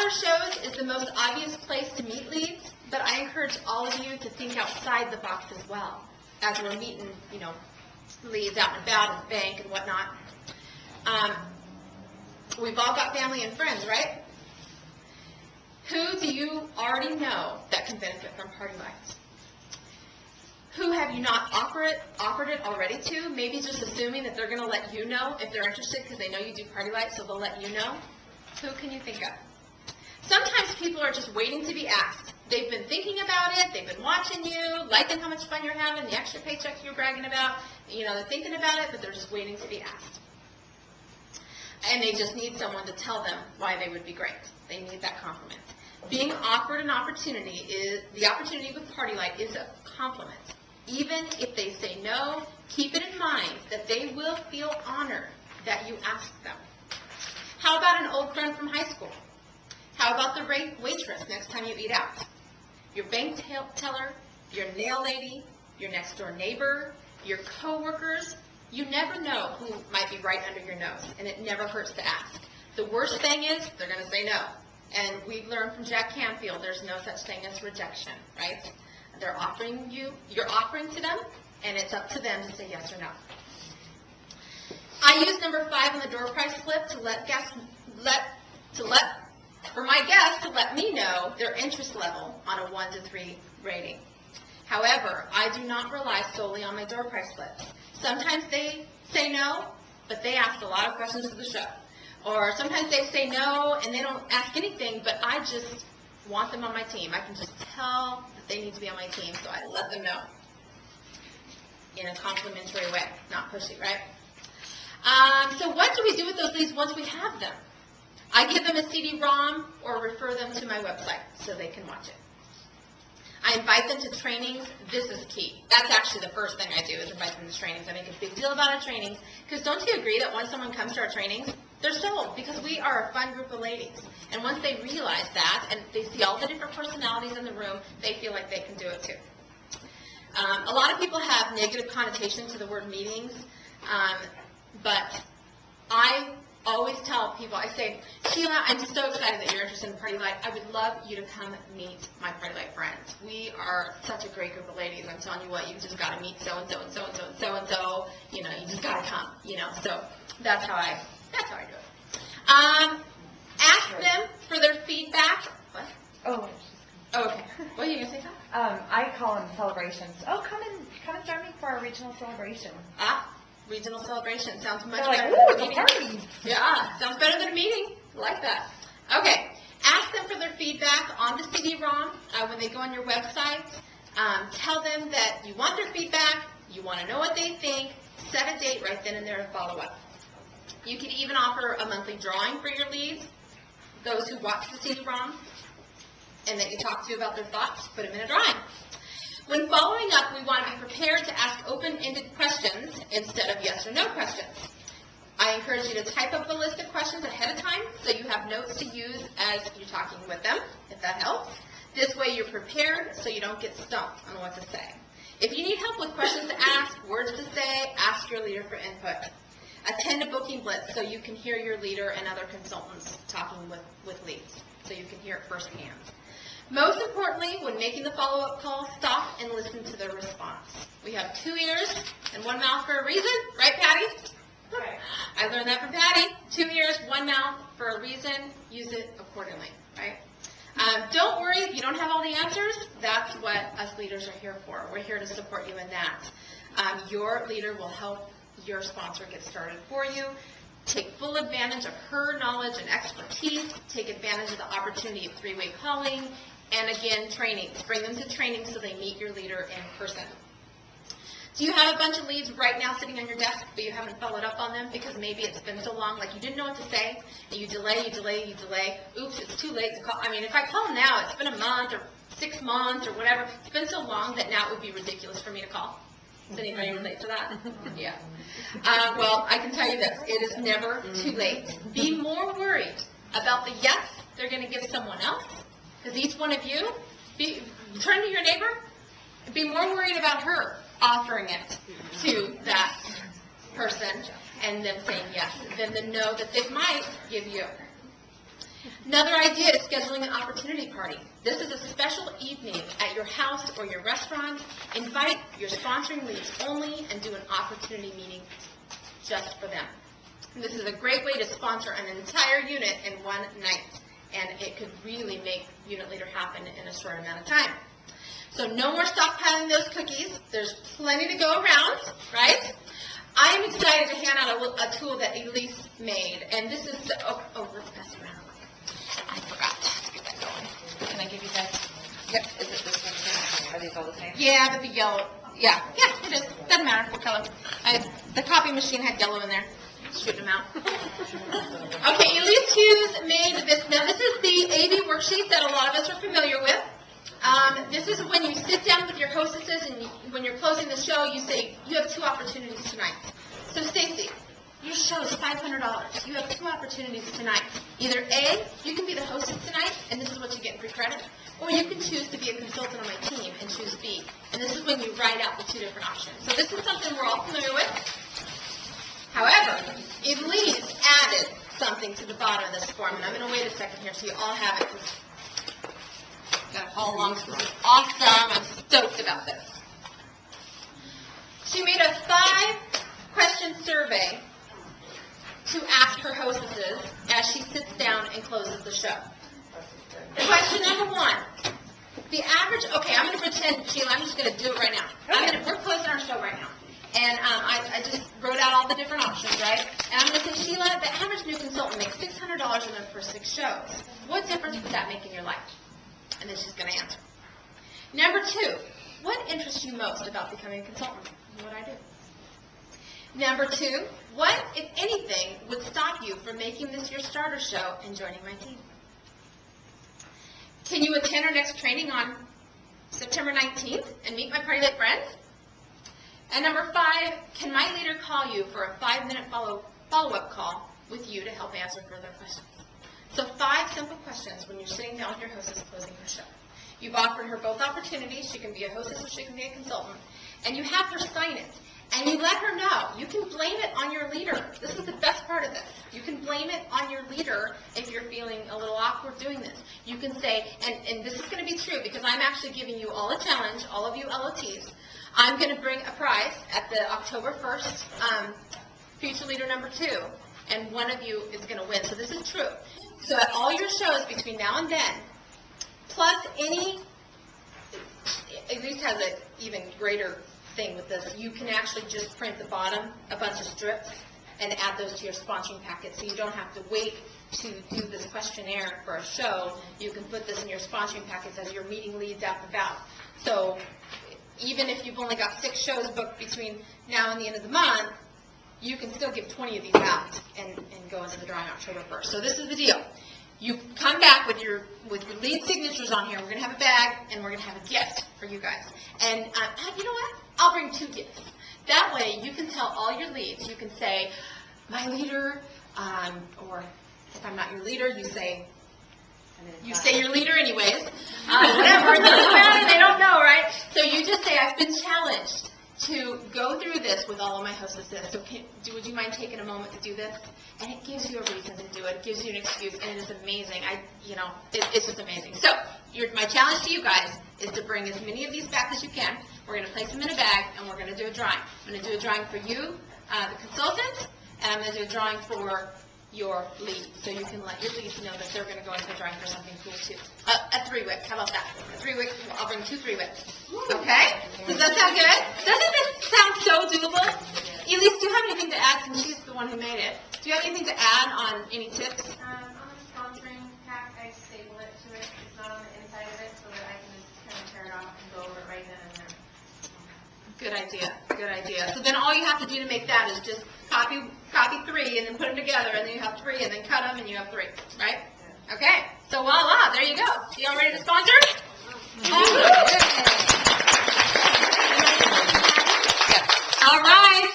Matter shows is the most obvious place to meet leads, but I encourage all of you to think outside the box as well, as we're meeting, leads out and about at the bank and whatnot. We've all got family and friends, right? Who do you already know that can benefit from Party Lights? Who have you not offered it already to? Maybe just assuming that they're going to let you know if they're interested because they know you do Party Lights, so they'll let you know. Who can you think of? Sometimes people are just waiting to be asked. They've been thinking about it, they've been watching you, liking how much fun you're having, the extra paychecks you're bragging about. They're thinking about it, but they're just waiting to be asked. And they just need someone to tell them why they would be great. They need that compliment. Being offered an opportunity the opportunity with Party Light is a compliment. Even if they say no, keep it in mind that they will feel honored that you asked them. How about an old friend from high school? How about the waitress next time you eat out? Your bank teller, your nail lady, your next door neighbor, your coworkers. You never know who might be right under your nose, and it never hurts to ask. The worst thing is they're going to say no. And we've learned from Jack Canfield there's no such thing as rejection, right? They're offering you're offering to them, and it's up to them to say yes or no. I use number 5 on the door prize slip to let my guests to let me know their interest level on a 1 to 3 rating. However, I do not rely solely on my door prize slips. Sometimes they say no, but they ask a lot of questions to the show. Or sometimes they say no and they don't ask anything, but I just want them on my team. I can just tell that they need to be on my team, so I let them know in a complimentary way, not pushy, right? So what do we do with those leads once we have them? I give them a CD-ROM or refer them to my website so they can watch it. I invite them to trainings. This is key. That's actually the first thing I do is invite them to trainings. I make a big deal about our trainings because don't you agree that once someone comes to our trainings, they're sold because we are a fun group of ladies. And once they realize that and they see all the different personalities in the room, they feel like they can do it too. A lot of people have negative connotations to the word meetings, but I always tell people, I say, Sheila, I'm so excited that you're interested in Party Light. I would love you to come meet my Party Light friends. We are such a great group of ladies. I'm telling you what, you just got to meet so-and-so and so-and-so and so-and-so. You just got to come, So that's how I do it. Ask them for their feedback. What? Oh, okay. What are you going to say, Tom? I call them celebrations. Oh, come and join me for our regional celebration. Regional celebration. Sounds much They're better like, than a ooh, it's a meeting. party. Yeah, sounds better than a meeting. I like that. Okay. Ask them for their feedback on the CD-ROM when they go on your website. Tell them that you want their feedback, you want to know what they think, set a date right then and there to follow up. You could even offer a monthly drawing for your leads, those who watch the CD-ROM, and that you talk to about their thoughts, put them in a drawing. When following up, we want to be prepared to ask open-ended questions instead of yes or no questions. I encourage you to type up a list of questions ahead of time so you have notes to use as you're talking with them, if that helps. This way you're prepared so you don't get stumped on what to say. If you need help with questions to ask, words to say, ask your leader for input. Attend a booking blitz so you can hear your leader and other consultants talking with leads, so you can hear it firsthand. Most importantly, when making the follow-up call, stop and listen to their response. We have 2 ears and 1 mouth for a reason, right, Patty? Right. I learned that from Patty. 2 ears, 1 mouth for a reason. Use it accordingly, right? Don't worry if you don't have all the answers. That's what us leaders are here for. We're here to support you in that. Your leader will help your sponsor get started for you. Take full advantage of her knowledge and expertise. Take advantage of the opportunity of 3-way calling. And again, trainings. Bring them to training so they meet your leader in person. Do you have a bunch of leads right now sitting on your desk, but you haven't followed up on them because maybe it's been so long, like you didn't know what to say, and you delay. Oops, it's too late to call. I mean, if I call now, it's been a month or 6 months or whatever. It's been so long that now it would be ridiculous for me to call. Does anybody relate to that? Yeah. Well, I can tell you this. It is never too late. Be more worried about the yes they're going to give someone else, because each one of you, turn to your neighbor, and be more worried about her offering it to that person and them saying yes than the no that they might give you. Another idea is scheduling an opportunity party. This is a special evening at your house or your restaurant. Invite your sponsoring leads only and do an opportunity meeting just for them. And this is a great way to sponsor an entire unit in one night, and it could really make unit leader happen in a short amount of time. So no more stockpiling those cookies. There's plenty to go around, right? I am excited to hand out a tool that Elise made, and this is the, let's pass it around. I forgot to get that going. Can I give you guys? Yep. Is it this one too? Are these all the same? Yeah, but the yellow, yeah, it is. Doesn't matter what color. The copy machine had yellow in there. Shooting them out. Okay, Elise Hughes made this. Now, this is the AV worksheet that a lot of us are familiar with. This is when you sit down with your hostesses and when you're closing the show, you say, you have 2 opportunities tonight. So, Stacy, your show is $500. You have 2 opportunities tonight. Either A, you can be the hostess tonight, and this is what you get in free credit, or you can choose to be a consultant on my team and choose B. And this is when you write out the 2 different options. So this is something we're all familiar with. However, Elise added something to the bottom of this form, and I'm going to wait a second here so you all have it. Got it all along. This is awesome. I'm stoked about this. She made a 5-question survey to ask her hostesses as she sits down and closes the show. Question number 1. The average, okay, I'm going to pretend, Sheila, I'm just going to do it right now. We're closing our show right now. And I just wrote out all the different options, right? And I'm going to say, Sheila, the average new consultant makes $600 in their first 6 shows. What difference would that make in your life? And then she's going to answer. Number 2, what interests you most about becoming a consultant? What I do. Number 2, what, if anything, would stop you from making this your starter show and joining my team? Can you attend our next training on September 19th and meet my party like friends? And number 5, can my leader call you for a 5-minute follow-up call with you to help answer further questions? So 5 simple questions when you're sitting down with your hostess closing her show. You've offered her both opportunities. She can be a hostess or she can be a consultant. And you have her sign it. And you let her know. You can blame it on your leader. This is the best part of this. You can blame it on your leader if you're feeling a little awkward doing this. You can say, and this is going to be true because I'm actually giving you all a challenge, all of you LOTs. I'm going to bring a prize at the October 1st Future Leader number 2, and one of you is going to win. So this is true. So at all your shows between now and then, plus any, Elise has an even greater thing with this. You can actually just print the bottom, a bunch of strips, and add those to your sponsoring packet. So you don't have to wait to do this questionnaire for a show. You can put this in your sponsoring packets as you're meeting leads out and about. So even if you've only got 6 shows booked between now and the end of the month, you can still give 20 of these out and go into the drawing October 1st. So this is the deal. You come back with your lead signatures on here. We're going to have a bag, and we're going to have a gift for you guys. And you know what? I'll bring 2 gifts. That way, you can tell all your leads. You can say, my leader, or if I'm not your leader, you say your leader anyways. Whatever, it doesn't matter. They don't know, right? So you just say, I've been challenged to go through this with all of my hostesses. So would you mind taking a moment to do this? And it gives you a reason to do it. It gives you an excuse, and it is amazing. It's just amazing. So my challenge to you guys is to bring as many of these back as you can. We're going to place them in a bag, and we're going to do a drawing. I'm going to do a drawing for you, the consultant, and I'm going to do a drawing for your lead. So you can let your leads know that they're going to go into a drawing for something cool, too. A 3-wick. How about that? A 3-wick. I'll bring 2 3-wicks. Okay? Does that sound good? Doesn't this sound so doable? Elise, do you have anything to add since she's the one who made it? Do you have anything to add on any tips? On the sponsoring pack, I staple it to it. It's not on the inside of it, so that I can just kind of tear it off and go over it right then and there. Good idea. Good idea. So then all you have to do to make that is just copy 3 and then put them together, and then you have 3, and then cut them, and you have 3, right? Okay. So voila, there you go. You all ready to sponsor? All right.